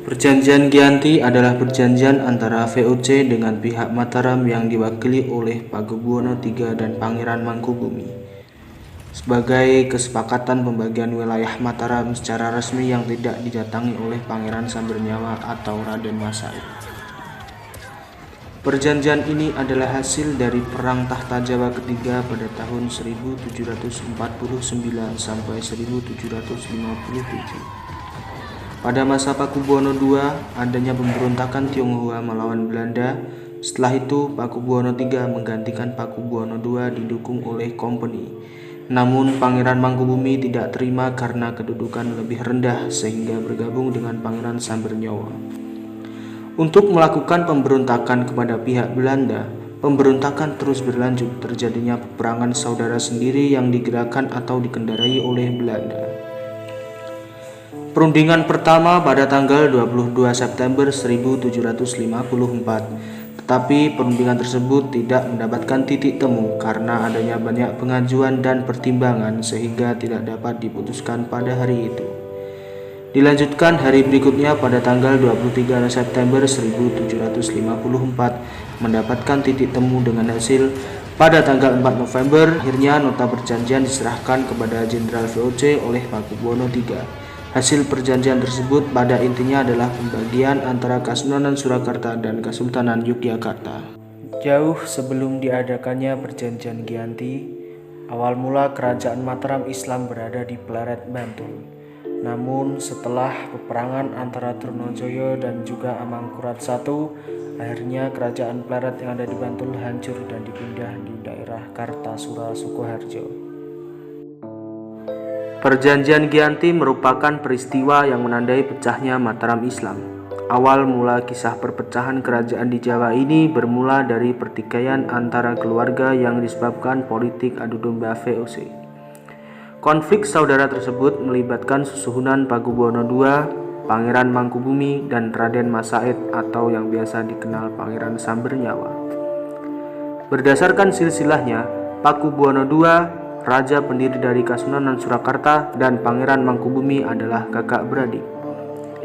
Perjanjian Giyanti adalah perjanjian antara VOC dengan pihak Mataram yang diwakili oleh Pakubuwono III dan Pangeran Mangkubumi sebagai kesepakatan pembagian wilayah Mataram secara resmi yang tidak didatangi oleh Pangeran Sambernyawa atau Raden Mas Said. Perjanjian ini adalah hasil dari Perang Tahta Jawa ketiga pada tahun 1749 sampai 1757. Pada masa Pakubuwono II, adanya pemberontakan Tionghoa melawan Belanda. Setelah itu, Pakubuwono III menggantikan Pakubuwono II didukung oleh Kompeni. Namun, Pangeran Mangkubumi tidak terima karena kedudukan lebih rendah sehingga bergabung dengan Pangeran Sambernyawa. Untuk melakukan pemberontakan kepada pihak Belanda, pemberontakan terus berlanjut. Terjadinya peperangan saudara sendiri yang digerakkan atau dikendarai oleh Belanda. Perundingan pertama pada tanggal 22 September 1754, tetapi perundingan tersebut tidak mendapatkan titik temu karena adanya banyak pengajuan dan pertimbangan sehingga tidak dapat diputuskan pada hari itu. Dilanjutkan hari berikutnya pada tanggal 23 September 1754 mendapatkan titik temu dengan hasil pada tanggal 4 November akhirnya nota perjanjian diserahkan kepada Jenderal VOC oleh Pakubuwono III. Hasil perjanjian tersebut pada intinya adalah pembagian antara Kasunanan Surakarta dan Kesultanan Yogyakarta. Jauh sebelum diadakannya perjanjian Giyanti, awal mula kerajaan Mataram Islam berada di Pleret, Bantul. Namun setelah peperangan antara Trunojoyo dan juga Amangkurat I, akhirnya kerajaan Pleret yang ada di Bantul hancur dan dipindah di daerah Kartasura, Sukoharjo. Perjanjian Giyanti merupakan peristiwa yang menandai pecahnya Mataram Islam. Awal mula kisah perpecahan kerajaan di Jawa ini bermula dari pertikaian antara keluarga yang disebabkan politik adu domba VOC. Konflik saudara tersebut melibatkan susuhunan Pakubuwono II, Pangeran Mangkubumi, dan Raden Mas Said atau yang biasa dikenal Pangeran Sambernyawa. Berdasarkan silsilahnya, Pakubuwono II, raja pendiri dari Kasunanan Surakarta, dan Pangeran Mangkubumi adalah kakak beradik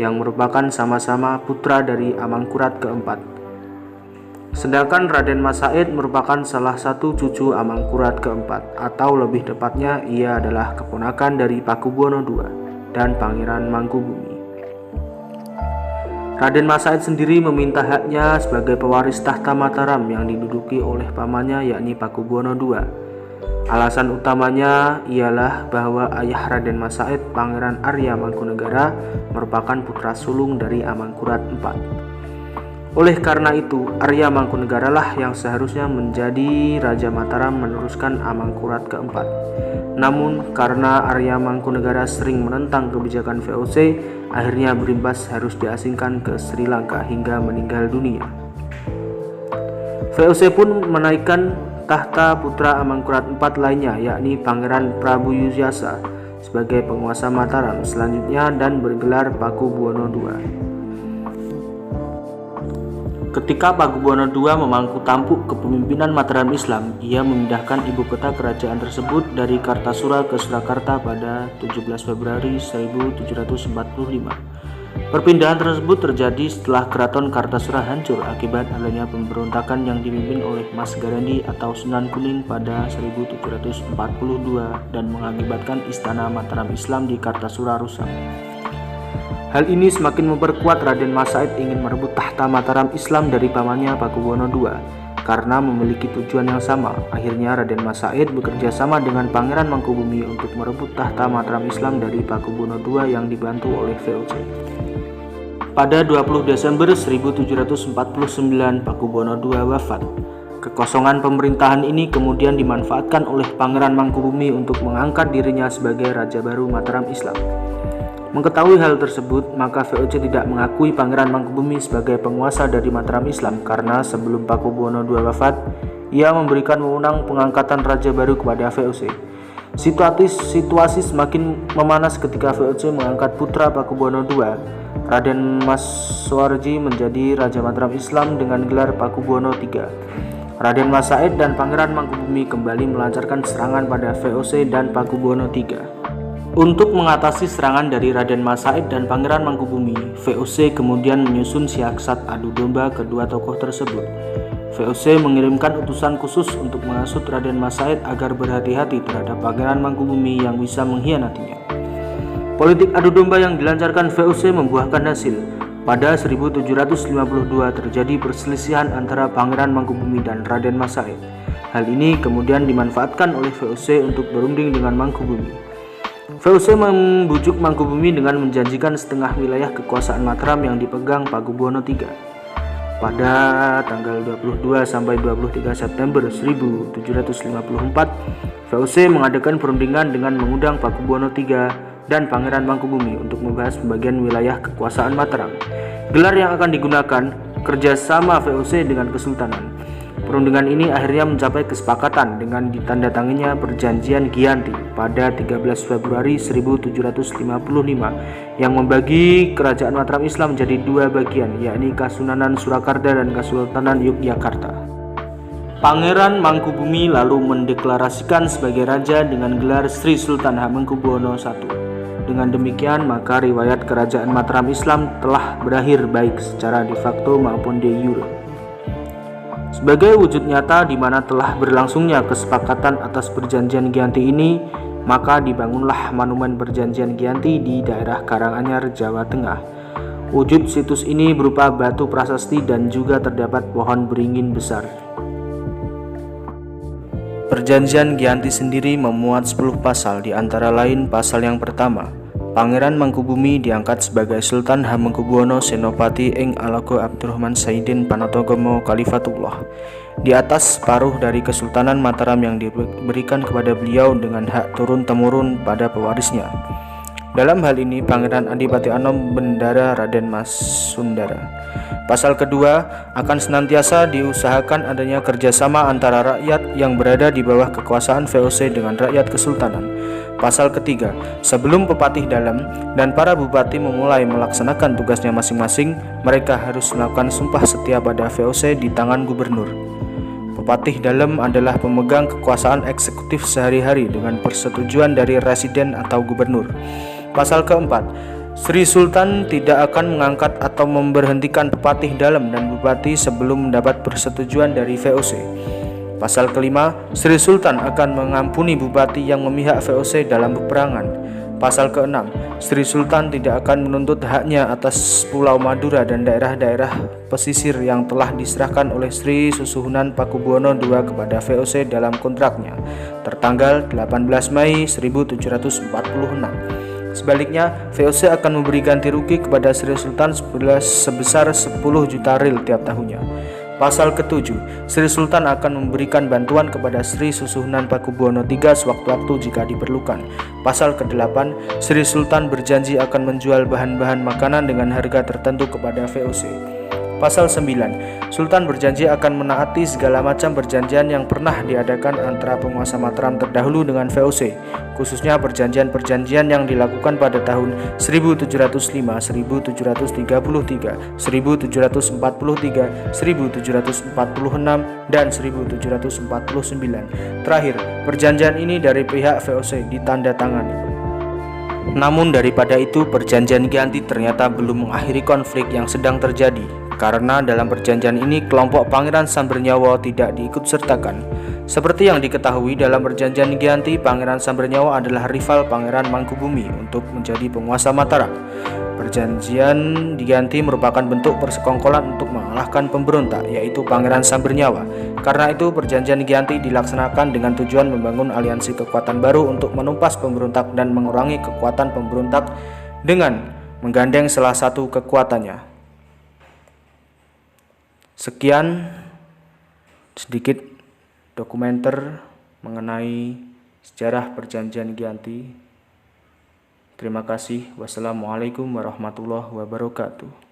yang merupakan sama-sama putra dari Amangkurat keempat. Sedangkan Raden Mas Said merupakan salah satu cucu Amangkurat keempat, atau lebih tepatnya ia adalah keponakan dari Pakubuwono II dan Pangeran Mangkubumi. Raden Mas Said sendiri meminta haknya sebagai pewaris tahta Mataram yang diduduki oleh pamannya yakni Pakubuwono II. Alasan utamanya ialah bahwa ayah Raden Mas Said, Pangeran Arya Mangkunegara, merupakan putra sulung dari Amangkurat IV. Oleh karena itu, Arya Mangkunegara lah yang seharusnya menjadi Raja Mataram meneruskan Amangkurat keempat. Namun, karena Arya Mangkunegara sering menentang kebijakan VOC, akhirnya berimbas harus diasingkan ke Sri Lanka hingga meninggal dunia. VOC pun menaikkan tahta putra Amangkurat IV lainnya yakni Pangeran Prabu Yuyasa sebagai penguasa Mataram selanjutnya dan bergelar Pakubuwono II. Ketika Pakubuwono II memangku tampuk kepemimpinan Mataram Islam, ia memindahkan ibu kota kerajaan tersebut dari Kartasura ke Surakarta pada 17 Februari 1745. Perpindahan tersebut terjadi setelah Keraton Kartasura hancur akibat adanya pemberontakan yang dipimpin oleh Mas Garendi atau Sunan Kuning pada 1742 dan mengakibatkan istana Mataram Islam di Kartasura rusak. Hal ini semakin memperkuat Raden Mas Said ingin merebut tahta Mataram Islam dari pamannya Pakubuwono II karena memiliki tujuan yang sama. Akhirnya Raden Mas Said bekerja sama dengan Pangeran Mangkubumi untuk merebut tahta Mataram Islam dari Pakubuwono II yang dibantu oleh VOC. Pada 20 Desember 1749 Pakubuwono II wafat. Kekosongan pemerintahan ini kemudian dimanfaatkan oleh Pangeran Mangkubumi untuk mengangkat dirinya sebagai Raja baru Mataram Islam. Mengetahui hal tersebut, maka VOC tidak mengakui Pangeran Mangkubumi sebagai penguasa dari Mataram Islam karena sebelum Pakubuwono II wafat, ia memberikan wewenang pengangkatan Raja baru kepada VOC. Situasi semakin memanas ketika VOC mengangkat putra Pakubuwono II, Raden Mas Suwarji, menjadi Raja Mataram Islam dengan gelar Pakubuwono III. Raden Mas Said dan Pangeran Mangkubumi kembali melancarkan serangan pada VOC dan Pakubuwono III. Untuk mengatasi serangan dari Raden Mas Said dan Pangeran Mangkubumi, VOC kemudian menyusun siasat adu domba kedua tokoh tersebut. VOC mengirimkan utusan khusus untuk menghasut Raden Mas Said agar berhati-hati terhadap Pangeran Mangkubumi yang bisa mengkhianatinya. Politik adu domba yang dilancarkan VOC membuahkan hasil. Pada 1752 terjadi perselisihan antara Pangeran Mangkubumi dan Raden Mas Said. Hal ini kemudian dimanfaatkan oleh VOC untuk berunding dengan Mangkubumi. VOC membujuk Mangkubumi dengan menjanjikan setengah wilayah kekuasaan Mataram yang dipegang Pakubuwono III. Pada tanggal 22 sampai 23 September 1754, VOC mengadakan perundingan dengan mengundang Pakubuwono III dan Pangeran Mangkubumi untuk membahas pembagian wilayah kekuasaan Mataram. Gelar yang akan digunakan kerjasama VOC dengan Kesultanan. Perundingan ini akhirnya mencapai kesepakatan dengan ditandatanganinya Perjanjian Giyanti pada 13 Februari 1755 yang membagi Kerajaan Mataram Islam menjadi dua bagian, yakni Kasunanan Surakarta dan Kesultanan Yogyakarta. Pangeran Mangkubumi lalu mendeklarasikan sebagai raja dengan gelar Sri Sultan Hamengkubuwono I. Dengan demikian, maka riwayat Kerajaan Mataram Islam telah berakhir baik secara de facto maupun de jure. Sebagai wujud nyata di mana telah berlangsungnya kesepakatan atas Perjanjian Giyanti ini, maka dibangunlah Monumen Perjanjian Giyanti di daerah Karanganyar, Jawa Tengah. Wujud situs ini berupa batu prasasti dan juga terdapat pohon beringin besar. Perjanjian Giyanti sendiri memuat 10 pasal, di antara lain pasal yang pertama, Pangeran Mangkubumi diangkat sebagai Sultan Hamengkubuwono Senopati ing Alago Abdurrahman Saidin Panatagomo Khalifatullah. Di atas separuh dari Kesultanan Mataram yang diberikan kepada beliau dengan hak turun-temurun pada pewarisnya. Dalam hal ini Pangeran Adipati Anom Bendara Raden Mas Sundara. Pasal kedua, akan senantiasa diusahakan adanya kerjasama antara rakyat yang berada di bawah kekuasaan VOC dengan rakyat kesultanan. Pasal ketiga, sebelum Pepatih Dalam dan para bupati memulai melaksanakan tugasnya masing-masing, mereka harus melakukan sumpah setia pada VOC di tangan gubernur. Pepatih Dalam adalah pemegang kekuasaan eksekutif sehari-hari dengan persetujuan dari residen atau gubernur. Pasal keempat, Sri Sultan tidak akan mengangkat atau memberhentikan Pepatih Dalam dan bupati sebelum mendapat persetujuan dari VOC. Pasal kelima, Sri Sultan akan mengampuni bupati yang memihak VOC dalam peperangan. Pasal keenam, Sri Sultan tidak akan menuntut haknya atas Pulau Madura dan daerah-daerah pesisir yang telah diserahkan oleh Sri Susuhunan Pakubuwono II kepada VOC dalam kontraknya, tertanggal 18 Mei 1746. Sebaliknya, VOC akan memberi ganti rugi kepada Sri Sultan sebesar 10 juta ril tiap tahunnya. Pasal ke-7, Sri Sultan akan memberikan bantuan kepada Sri Susuhunan Pakubuwono III sewaktu-waktu jika diperlukan. Pasal ke-8, Sri Sultan berjanji akan menjual bahan-bahan makanan dengan harga tertentu kepada VOC. Pasal 9, Sultan berjanji akan menaati segala macam perjanjian yang pernah diadakan antara penguasa Mataram terdahulu dengan VOC, khususnya perjanjian-perjanjian yang dilakukan pada tahun 1705, 1733, 1743, 1746, dan 1749. Terakhir, perjanjian ini dari pihak VOC ditandatangani. Namun daripada itu, Perjanjian Giyanti ternyata belum mengakhiri konflik yang sedang terjadi, karena dalam perjanjian ini kelompok Pangeran Sambernyawa tidak diikutsertakan. Seperti yang diketahui, dalam Perjanjian Giyanti, Pangeran Sambernyawa adalah rival Pangeran Mangkubumi untuk menjadi penguasa Mataram. Perjanjian Giyanti merupakan bentuk persekongkolan untuk mengalahkan pemberontak, yaitu Pangeran Sambernyawa. Karena itu, Perjanjian Giyanti dilaksanakan dengan tujuan membangun aliansi kekuatan baru untuk menumpas pemberontak dan mengurangi kekuatan pemberontak dengan menggandeng salah satu kekuatannya. Sekian sedikit dokumenter mengenai sejarah Perjanjian Giyanti. Terima kasih. Wassalamualaikum warahmatullahi wabarakatuh.